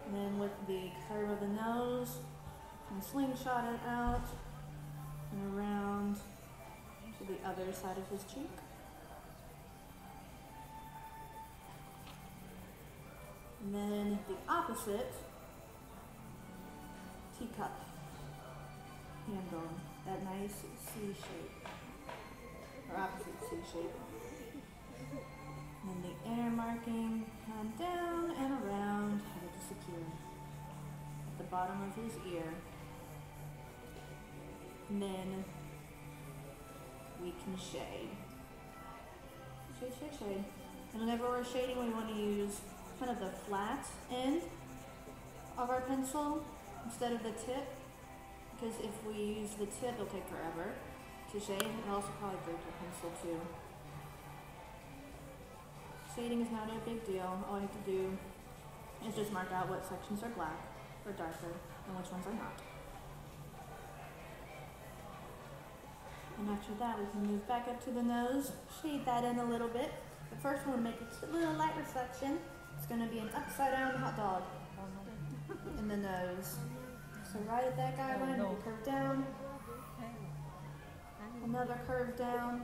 And then with the curve of the nose, and slingshot it out and around to the other side of his cheek. And then the opposite teacup handle, that nice C shape, or opposite C shape. And the inner marking come down and around, headed to secure. At the bottom of his ear. And then we can shade. Shade, shade, shade. And whenever we're shading, we want to use kind of the flat end of our pencil instead of the tip, because if we use the tip, it'll take forever to shade. It'll also probably break your pencil too. Shading is not a big deal. All you have to do is just mark out what sections are black or darker and which ones are not. And after that, we can move back up to the nose, shade that in a little bit. But first, we'll make a little light reflection. It's going to be an upside down hot dog in the nose. So right at that guideline, we curve down, another curve down,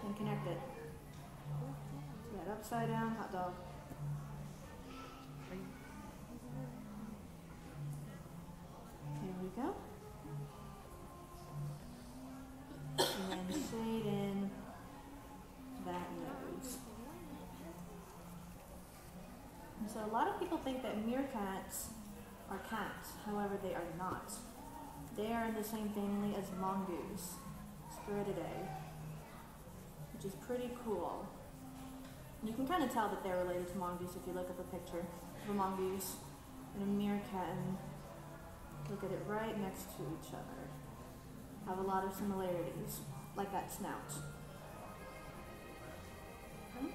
and connect it. So that upside down hot dog. There we go. And then shade in that nose. And so a lot of people think that meerkats are cats, however they are not. They are in the same family as mongoose, Spirididae, which is pretty cool. You can kind of tell that they're related to mongoose if you look at the picture of a mongoose and a meerkat and look at it right next to each other. Have a lot of similarities, like that snout. Okay.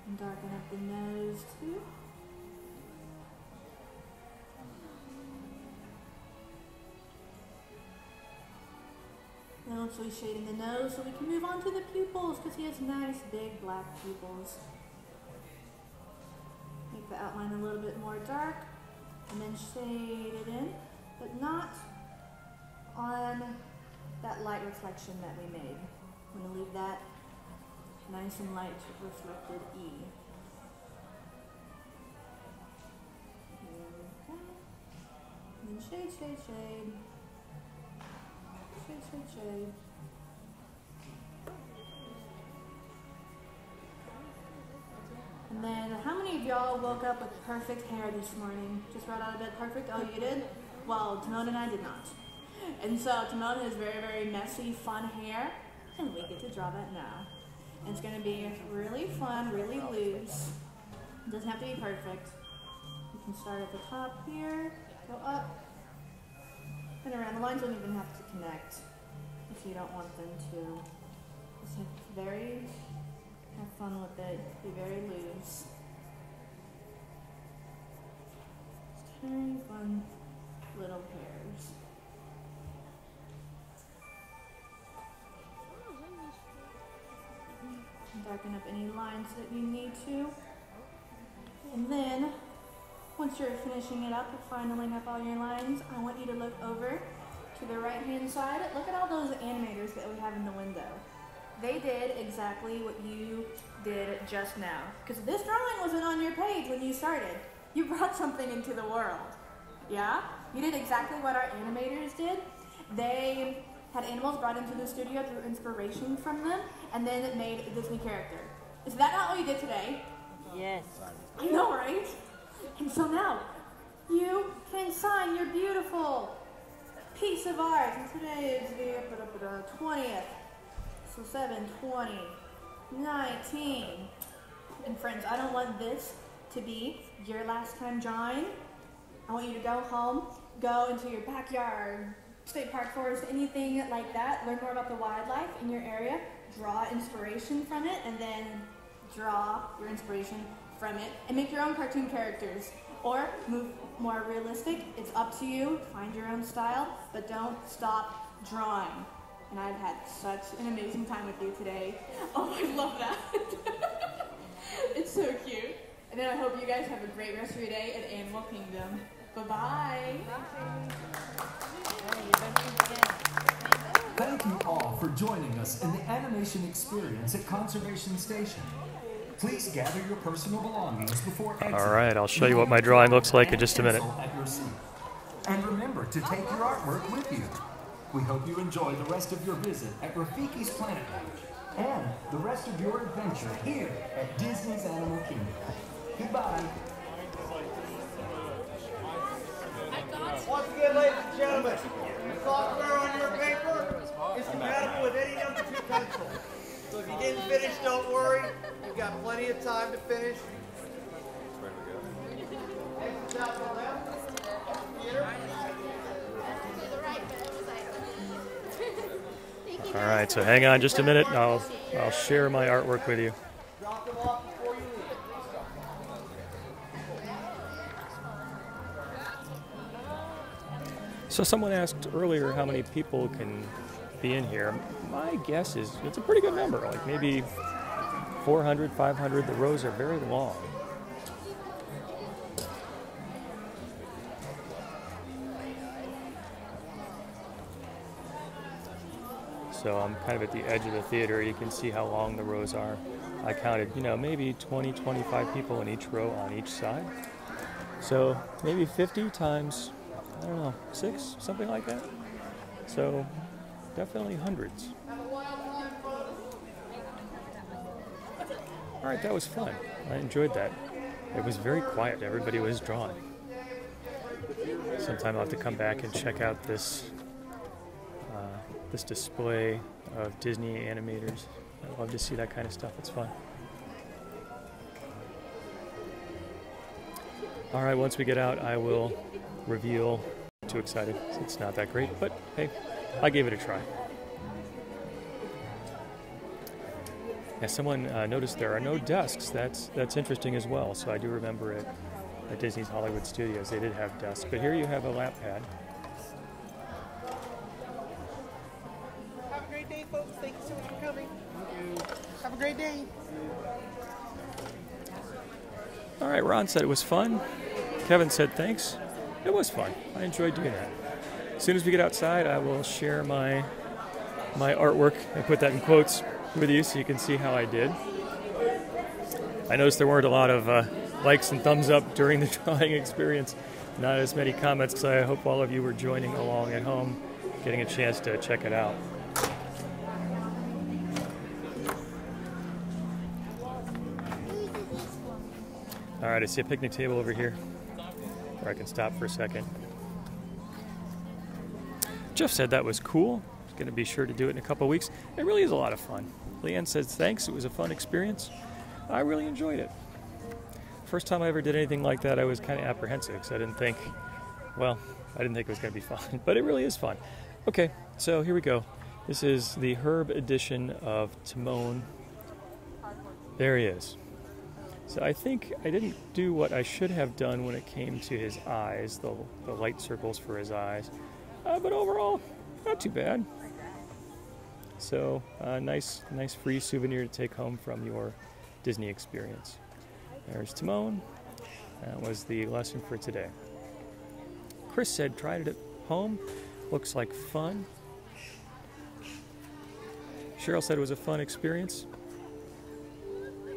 And darken up the nose too. Now once we shade in the nose, so we can move on to the pupils, because he has nice big black pupils. Make the outline a little bit more dark, and then shade it in, but not on that light reflection that we made. I'm going to leave that nice and light reflected E. There we go. And then shade, shade, shade. Shade, shade, shade. And then, how many of y'all woke up with perfect hair this morning? Just right out of bed, perfect? Oh, you did? Well, Timon and I did not. And so Timon has very, very messy, fun hair, and we get to draw that now. And it's going to be really fun, really loose. It doesn't have to be perfect. You can start at the top here, go up, and around. The lines don't even have to connect if you don't want them to. Just have fun with it, be very loose. Just very fun little pairs. Darken up any lines that you need to. And then, once you're finishing it up, finaling up all your lines, I want you to look over to the right-hand side. Look at all those animators that we have in the window. They did exactly what you did just now. Because this drawing wasn't on your page when you started. You brought something into the world. Yeah? You did exactly what our animators did. They had animals brought into the studio through inspiration from them, and then it made a Disney character. Is that not what you did today? Yes. I know, right? And so now, you can sign your beautiful piece of art. And today is the 20th. So 7, 20, 19. And friends, I don't want this to be your last time drawing. I want you to go home, go into your backyard, state park, forest, anything like that. Learn more about the wildlife in your area. Draw inspiration from it, and then draw your inspiration from it, and make your own cartoon characters. Or move more realistic. It's up to you. Find your own style, but don't stop drawing. And I've had such an amazing time with you today. Oh, I love that. It's so cute. And then I hope you guys have a great rest of your day at Animal Kingdom. Bye-bye. Thank you all for joining us in the animation experience at Conservation Station. Please gather your personal belongings before exiting. All right, I'll show you what my drawing looks like in just a minute. At your seat. And remember to take your artwork with you. We hope you enjoy the rest of your visit at Rafiki's Planet Lodge. and the rest of your adventure here at Disney's Animal Kingdom. Goodbye. Once again, ladies and gentlemen, the software on your paper is compatible with any number 2 pencil. So if you didn't finish, don't worry. You've got plenty of time to finish. Exit out to the left. Theater. All right, so hang on just a minute, and I'll share my artwork with you. Drop them off before you leave. So someone asked earlier how many people can be in here. My guess is it's a pretty good number, like maybe 400, 500. The rows are very long. So I'm kind of at the edge of the theater. You can see how long the rows are. I counted, maybe 20, 25 people in each row on each side. So maybe 50 times, I don't know, 6, something like that. So definitely hundreds. All right, that was fun. I enjoyed that. It was very quiet. Everybody was drawing. Sometime I'll have to come back and check out this display of Disney animators. I love to see that kind of stuff. It's fun. All right, once we get out, I will reveal. Too excited. It's not that great, but hey, I gave it a try. Yeah, someone noticed there are no desks. That's interesting as well. So I do remember at Disney's Hollywood Studios, they did have desks. But here you have a lap pad. Have a great day, folks. Thank you so much for coming. Have a great day. All right, Ron said it was fun. Kevin said thanks. It was fun. I enjoyed doing that. As soon as we get outside, I will share my artwork and put that in quotes with you so you can see how I did. I noticed there weren't a lot of likes and thumbs up during the drawing experience. Not as many comments, so I hope all of you were joining along at home, getting a chance to check it out. All right, I see a picnic table over here where I can stop for a second. Jeff said that was cool. He's going to be sure to do it in a couple of weeks. It really is a lot of fun. Leanne says thanks. It was a fun experience. I really enjoyed it. First time I ever did anything like that, I was kind of apprehensive because I didn't think it was going to be fun. But it really is fun. Okay, so here we go. This is the Herb edition of Timon. There he is. So I think I didn't do what I should have done when it came to his eyes, the light circles for his eyes. But overall, not too bad. So nice free souvenir to take home from your Disney experience. There's Timon. That was the lesson for today. Chris said tried it at home. Looks like fun. Cheryl said it was a fun experience.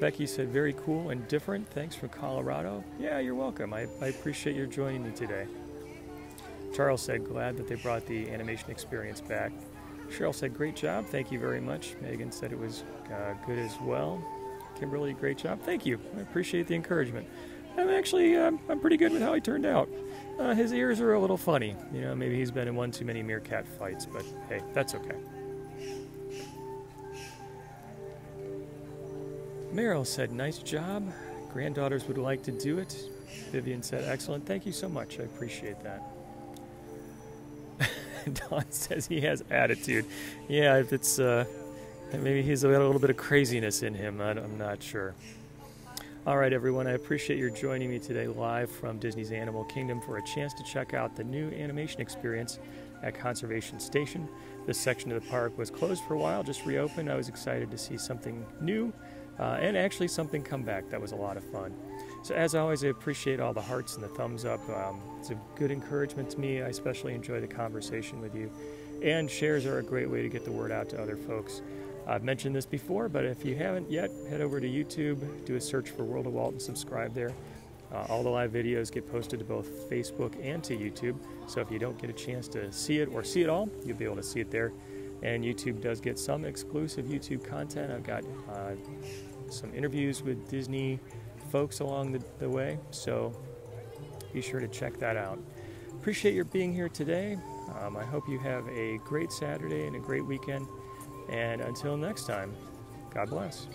Becky said, very cool and different. Thanks from Colorado. Yeah, you're welcome. I appreciate your joining me today. Charles said, glad that they brought the animation experience back. Cheryl said, great job. Thank you very much. Megan said it was good as well. Kimberly, great job. Thank you. I appreciate the encouragement. I'm pretty good with how he turned out. His ears are a little funny. Maybe he's been in one too many Meerkat fights, but hey, that's okay. Meryl said, nice job. Granddaughters would like to do it. Vivian said, excellent. Thank you so much. I appreciate that. Don says he has attitude. Yeah, if it's maybe he's got a little bit of craziness in him. I'm not sure. All right, everyone. I appreciate your joining me today live from Disney's Animal Kingdom for a chance to check out the new animation experience at Conservation Station. This section of the park was closed for a while, just reopened. I was excited to see something new. And actually something come back. That was a lot of fun. So as always, I appreciate all the hearts and the thumbs up. It's a good encouragement to me. I especially enjoy the conversation with you. And shares are a great way to get the word out to other folks. I've mentioned this before, but if you haven't yet, head over to YouTube, do a search for World of Walt and subscribe there. All the live videos get posted to both Facebook and to YouTube. So if you don't get a chance to see it or see it all, you'll be able to see it there. and YouTube does get some exclusive YouTube content. I've got some interviews with Disney folks along the way, so be sure to check that out. Appreciate your being here today. I hope you have a great Saturday and a great weekend, and until next time, God bless.